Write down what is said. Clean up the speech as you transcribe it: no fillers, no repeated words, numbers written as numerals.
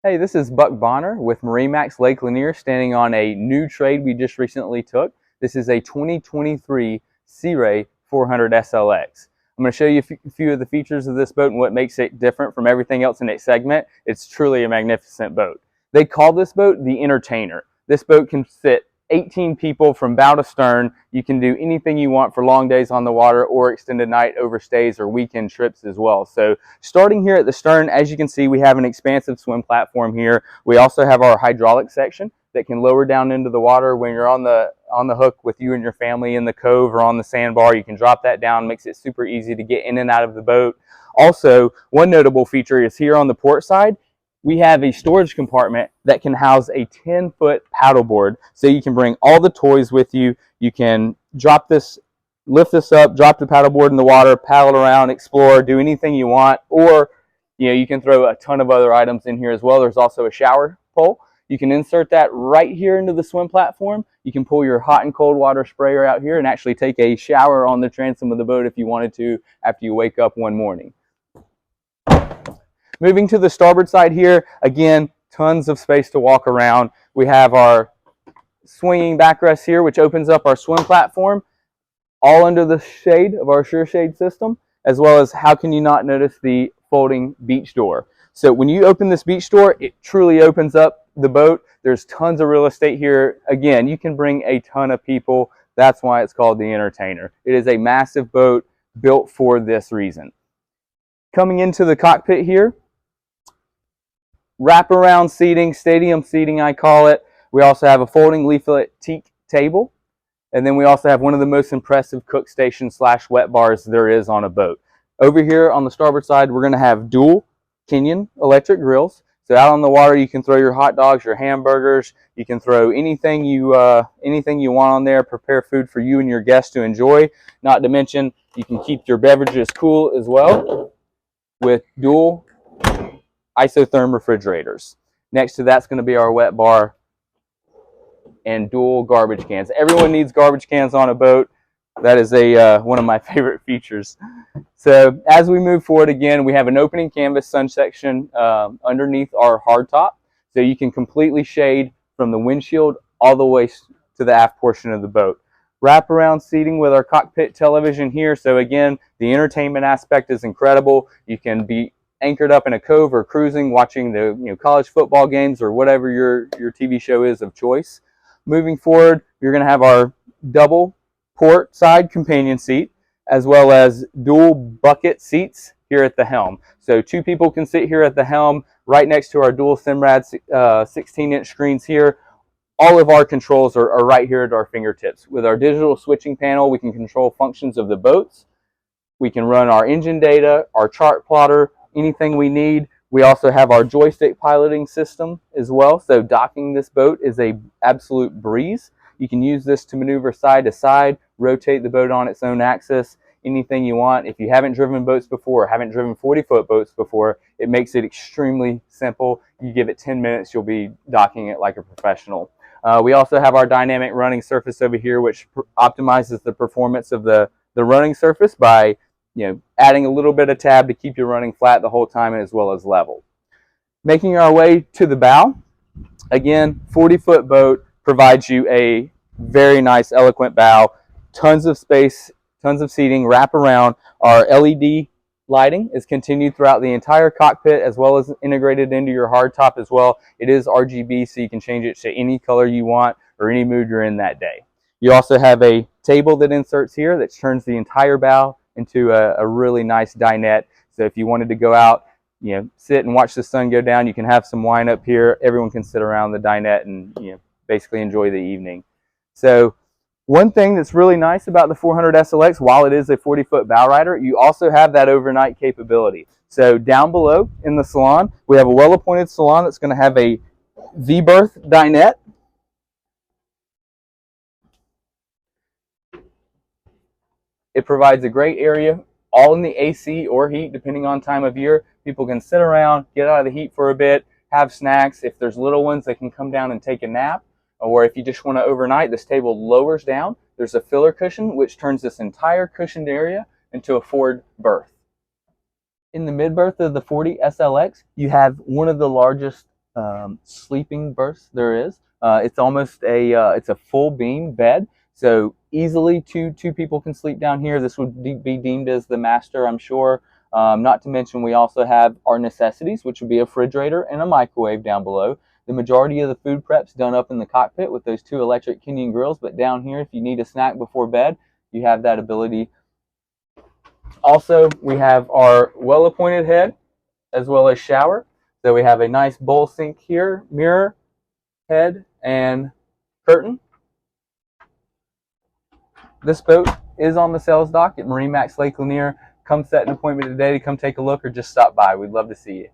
Hey, this is Buck Bonner with MarineMax Lake Lanier, standing on a new trade we just recently took. This is a 2023 Sea Ray 400 SLX. I'm going to show you a few of the features of this boat and what makes it different from everything else in its segment. It's truly a magnificent boat. They call this boat the Entertainer. This boat can fit 18 people from bow to stern. You can do anything you want for long days on the water or extended night overstays or weekend trips as well. So starting here at the stern, as you can see, we have an expansive swim platform here. We also have our hydraulic section that can lower down into the water when you're on the hook with you and your family in the cove or on the sandbar. You can drop that down, makes it super easy to get in and out of the boat. Also, one notable feature is here on the port side, we have a storage compartment that can house a 10-foot paddleboard, so you can bring all the toys with you. You can drop this, lift this up, drop the paddleboard in the water, paddle around, explore, do anything you want, or you can throw a ton of other items in here as well. There's also a shower pole. You can insert that right here into the swim platform. You can pull your hot and cold water sprayer out here and actually take a shower on the transom of the boat if you wanted to after you wake up one morning. Moving to the starboard side here, again, tons of space to walk around. We have our swinging backrest here, which opens up our swim platform, all under the shade of our Sure Shade system, as well as, how can you not notice, the folding beach door. So when you open this beach door, it truly opens up the boat. There's tons of real estate here. Again, you can bring a ton of people. That's why it's called the Entertainer. It is a massive boat built for this reason. Coming into the cockpit here, wraparound seating, stadium seating I call it. We also have a folding leaflet teak table. And then we also have one of the most impressive cook station / wet bars there is on a boat. Over here on the starboard side, we're going to have dual Kenyan electric grills. So out on the water, you can throw your hot dogs, your hamburgers. You can throw anything you want on there. Prepare food for you and your guests to enjoy. Not to mention, you can keep your beverages cool as well with dual isotherm refrigerators. Next to that's going to be our wet bar and dual garbage cans. Everyone needs garbage cans on a boat. That is one of my favorite features. So as we move forward, again, we have an opening canvas sun section underneath our hardtop, so you can completely shade from the windshield all the way to the aft portion of the boat. Wraparound seating with our cockpit television here. So again, the entertainment aspect is incredible. You can be anchored up in a cove or cruising, watching the college football games or whatever your TV show is of choice. Moving forward, you're going to have our double port side companion seat, as well as dual bucket seats here at the helm. So 2 people can sit here at the helm, right next to our dual Simrad 16-inch screens here. All of our controls are right here at our fingertips. With our digital switching panel, we can control functions of the boats. We can run our engine data, our chart plotter, anything we need. We also have our joystick piloting system as well. So docking this boat is an absolute breeze. You can use this to maneuver side to side, rotate the boat on its own axis, anything you want. If you haven't driven boats before, haven't driven 40-foot boats before, it makes it extremely simple. You give it 10 minutes, you'll be docking it like a professional. We also have our dynamic running surface over here, which optimizes the performance of the running surface by adding a little bit of tab to keep you running flat the whole time as well as level. Making our way to the bow. Again, 40-foot boat provides you a very nice, eloquent bow. Tons of space, tons of seating, wrap around. Our LED lighting is continued throughout the entire cockpit, as well as integrated into your hardtop as well. It is RGB, so you can change it to any color you want or any mood you're in that day. You also have a table that inserts here that turns the entire bow into a really nice dinette. So if you wanted to go out, sit and watch the sun go down, you can have some wine up here. Everyone can sit around the dinette and basically enjoy the evening. So one thing that's really nice about the 400 SLX, while it is a 40-foot bow rider, you also have that overnight capability. So down below in the salon, we have a well-appointed salon that's going to have a V-berth dinette. It provides a great area, all in the AC or heat, depending on time of year. People can sit around, get out of the heat for a bit, have snacks. If there's little ones, they can come down and take a nap. Or if you just want to overnight, this table lowers down. There's a filler cushion, which turns this entire cushioned area into a forward berth. In the mid berth of the 40 SLX, you have one of the largest sleeping berths there is. It's almost it's a full beam bed, so easily two people can sleep down here. This would be deemed as the master, I'm sure. Not to mention we also have our necessities, which would be a refrigerator and a microwave down below. The majority of the food prep's done up in the cockpit with those 2 electric Kenyan grills, but down here, if you need a snack before bed, you have that ability. Also, we have our well-appointed head as well as shower. So we have a nice bowl sink here, mirror, head, and curtain. This boat is on the sales dock at MarineMax Lake Lanier. Come set an appointment today to come take a look or just stop by. We'd love to see you.